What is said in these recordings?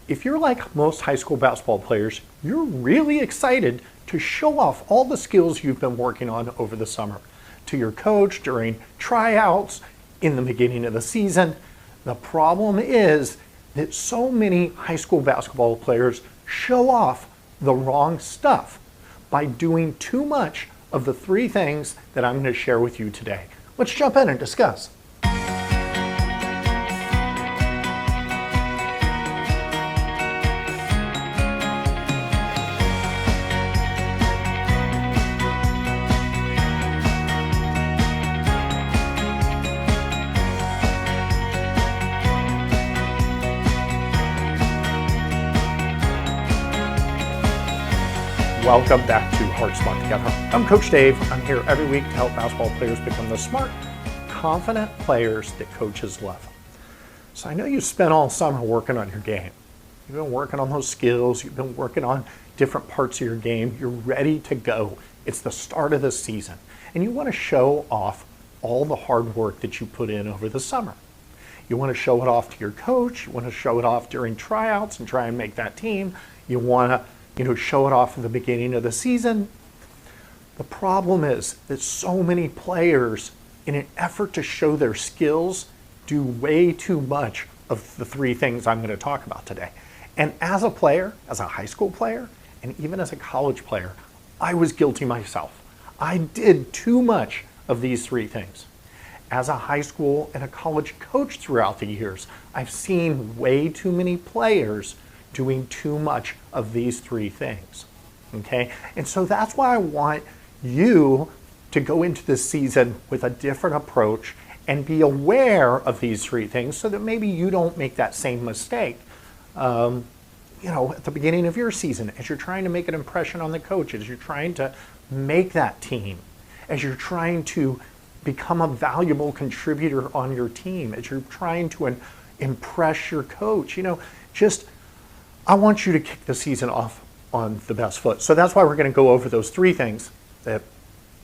If you're like most high school basketball players, you're really excited to show off all the skills you've been working on over the summer to your coach during tryouts, in the beginning of the season. The problem is that so many high school basketball players show off the wrong stuff by doing too much of the three things that I'm going to share with you today. Let's jump in and discuss. Welcome back to Hard Smart Together. I'm Coach Dave. I'm here every week to help basketball players become the smart, confident players that coaches love. So I know you spent all summer working on your game. You've been working on those skills. You've been working on different parts of your game. You're ready to go. It's the start of the season. And you want to show off all the hard work that you put in over the summer. You want to show it off to your coach. You want to show it off during tryouts and try and make that team. You want to show it off at the beginning of the season. The problem is that so many players, in an effort to show their skills, do way too much of the three things I'm going to talk about today. And as a player, as a high school player, and even as a college player, I was guilty myself. I did too much of these three things. As a high school and a college coach throughout the years, I've seen way too many players doing too much of these three things, okay? And so that's why I want you to go into this season with a different approach and be aware of these three things so that maybe you don't make that same mistake, at the beginning of your season, as you're trying to make an impression on the coach, as you're trying to make that team, as you're trying to become a valuable contributor on your team, as you're trying to impress your coach, I want you to kick the season off on the best foot. So that's why we're going to go over those three things that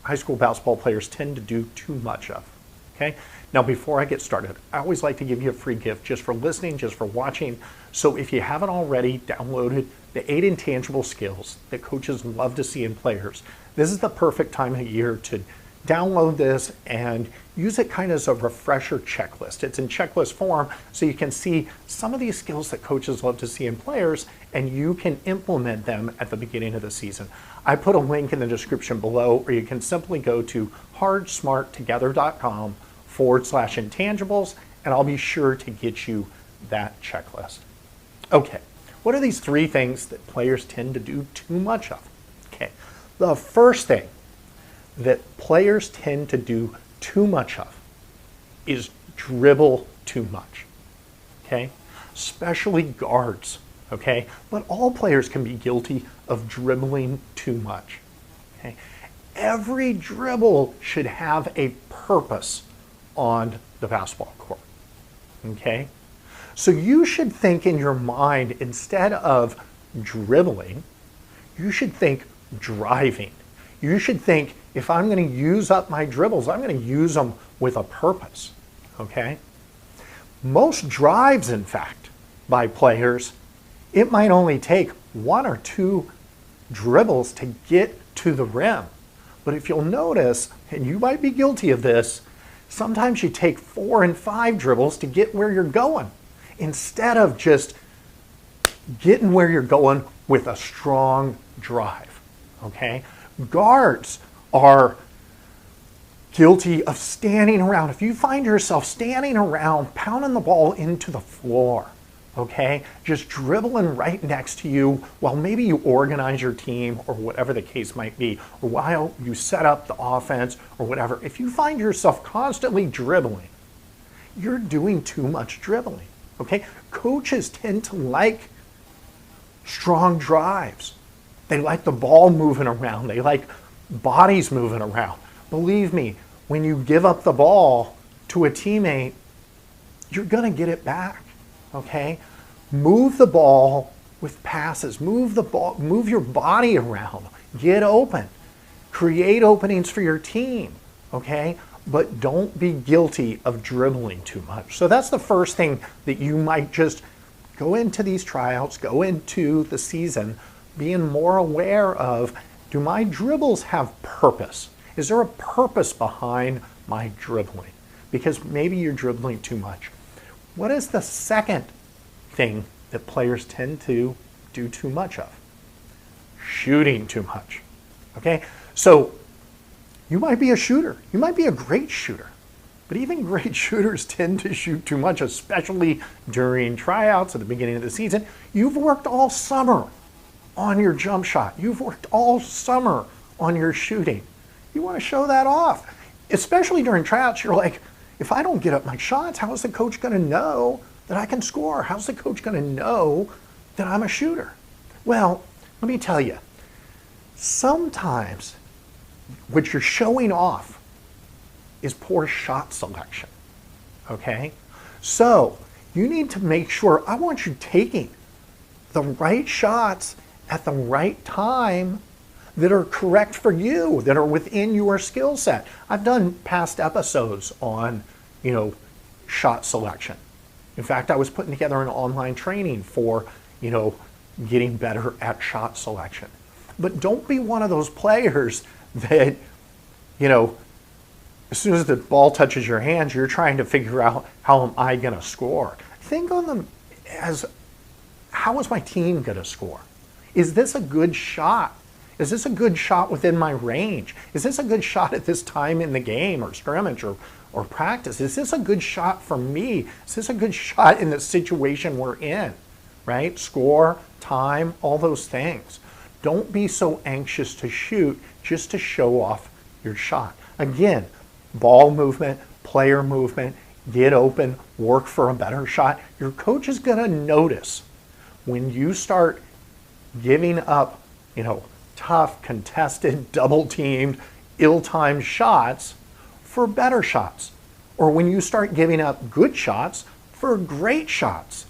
high school basketball players tend to do too much of, okay? Now, before I get started, I always like to give you a free gift just for listening, just for watching. So if you haven't already downloaded the 8 intangible skills that coaches love to see in players, this is the perfect time of year to download this and use it kind of as a refresher checklist. It's in checklist form, so you can see some of these skills that coaches love to see in players, and you can implement them at the beginning of the season. I put a link in the description below, or you can simply go to hardsmarttogether.com/intangibles, and I'll be sure to get you that checklist. Okay, what are these three things that players tend to do too much of? Okay, the first thing that players tend to do too much of is dribble too much, okay? Especially guards, okay? But all players can be guilty of dribbling too much, okay? Every dribble should have a purpose on the basketball court, okay? So you should think in your mind, instead of dribbling, you should think driving. You should think, if I'm going to use up my dribbles, I'm going to use them with a purpose, okay? Most drives, in fact, by players, it might only take 1 or 2 dribbles to get to the rim. But if you'll notice, and you might be guilty of this, sometimes you take 4 and 5 dribbles to get where you're going, instead of just getting where you're going with a strong drive, okay? Guards are guilty of standing around. If you find yourself standing around, pounding the ball into the floor, okay, just dribbling right next to you while maybe you organize your team or whatever the case might be, or while you set up the offense or whatever, if you find yourself constantly dribbling, you're doing too much dribbling, okay? Coaches tend to like strong drives. They like the ball moving around. They like bodies moving around. Believe me, when you give up the ball to a teammate, you're going to get it back, okay? Move the ball with passes. Move the ball, move your body around. Get open. Create openings for your team, okay? But don't be guilty of dribbling too much. So that's the first thing that you might just go into these tryouts, go into the season being more aware of, do my dribbles have purpose? Is there a purpose behind my dribbling? Because maybe you're dribbling too much. What is the second thing that players tend to do too much of? Shooting too much. Okay? So you might be a shooter. You might be a great shooter. But even great shooters tend to shoot too much, especially during tryouts at the beginning of the season. You've worked all summer on your jump shot. You've worked all summer on your shooting. You want to show that off. Especially during tryouts, you're like, if I don't get up my shots, how is the coach going to know that I can score? How's the coach going to know that I'm a shooter? Well, let me tell you, sometimes what you're showing off is poor shot selection, okay? So you need to make sure, I want you taking the right shots at the right time that are correct for you, that are within your skill set. I've done past episodes on, shot selection. In fact, I was putting together an online training for, getting better at shot selection. But don't be one of those players that, as soon as the ball touches your hands, you're trying to figure out, how am I going to score? Think on them as, how is my team going to score? Is this a good shot? Is this a good shot within my range? Is this a good shot at this time in the game or scrimmage or practice? Is this a good shot for me? Is this a good shot in the situation we're in? Right? Score, time, all those things. Don't be so anxious to shoot just to show off your shot. Again, ball movement, player movement, get open, work for a better shot. Your coach is going to notice when you start giving up, tough, contested, double-teamed, ill-timed shots for better shots. Or when you start giving up good shots for great shots.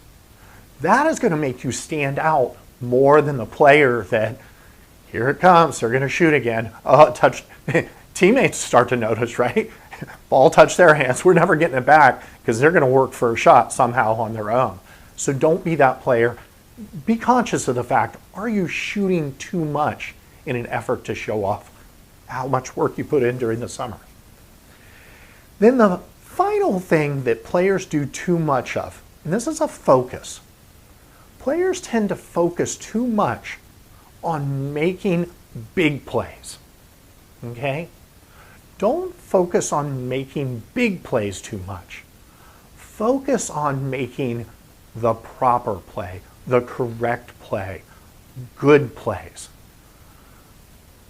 That is going to make you stand out more than the player that, here it comes, they're going to shoot again. Oh, it touched. Teammates start to notice, right? Ball touched their hands. We're never getting it back because they're going to work for a shot somehow on their own. So don't be that player. Be conscious of the fact, are you shooting too much in an effort to show off how much work you put in during the summer? Then the final thing that players do too much of, and this is a focus. Players tend to focus too much on making big plays, okay? Don't focus on making big plays too much. Focus on making the proper play, the correct play, good plays.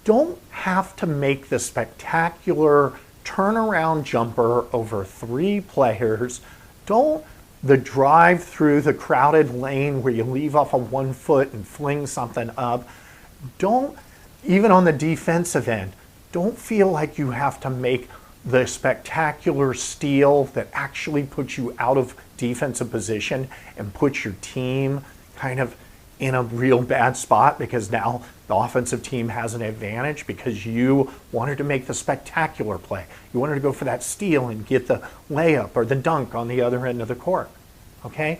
Don't have to make the spectacular turnaround jumper over 3 players. Don't the drive through the crowded lane where you leave off of 1 foot and fling something up. Don't, even on the defensive end, don't feel like you have to make the spectacular steal that actually puts you out of defensive position and puts your team kind of in a real bad spot because now the offensive team has an advantage because you wanted to make the spectacular play. You wanted to go for that steal and get the layup or the dunk on the other end of the court, okay?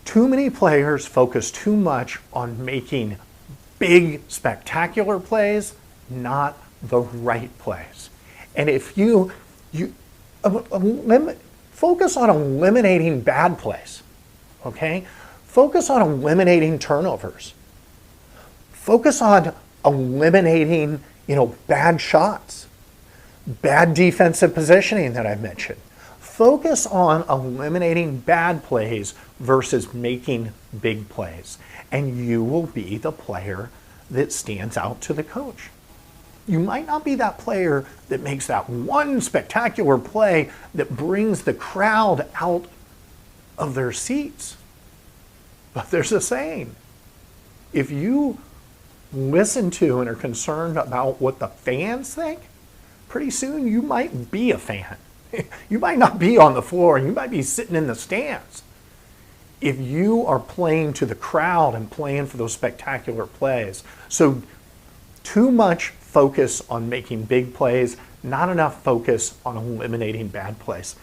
Too many players focus too much on making big, spectacular plays, not the right plays. And if you focus on eliminating bad plays, okay? Focus on eliminating turnovers. Focus on eliminating, bad shots, bad defensive positioning that I mentioned. Focus on eliminating bad plays versus making big plays, and you will be the player that stands out to the coach. You might not be that player that makes that one spectacular play that brings the crowd out of their seats. But there's a saying, if you listen to and are concerned about what the fans think, pretty soon you might be a fan. You might not be on the floor, you might be sitting in the stands. If you are playing to the crowd and playing for those spectacular plays. So too much focus on making big plays, not enough focus on eliminating bad plays.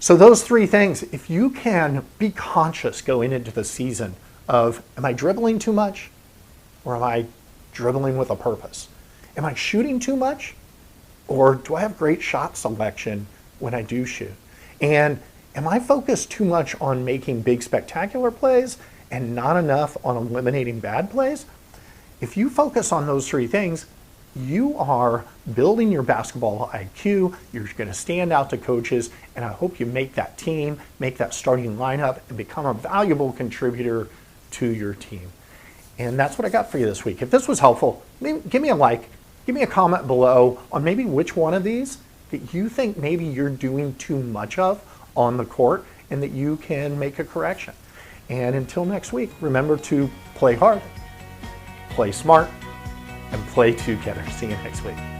So those three things, if you can be conscious going into the season of, am I dribbling too much or am I dribbling with a purpose? Am I shooting too much or do I have great shot selection when I do shoot? And am I focused too much on making big spectacular plays and not enough on eliminating bad plays? If you focus on those three things, you are building your basketball IQ, you're going to stand out to coaches, and I hope you make that team, make that starting lineup, and become a valuable contributor to your team. And that's what I got for you this week. If this was helpful, give me a like, give me a comment below on maybe which one of these that you think maybe you're doing too much of on the court and that you can make a correction. And until next week, remember to play hard, play smart, and play together. See you next week.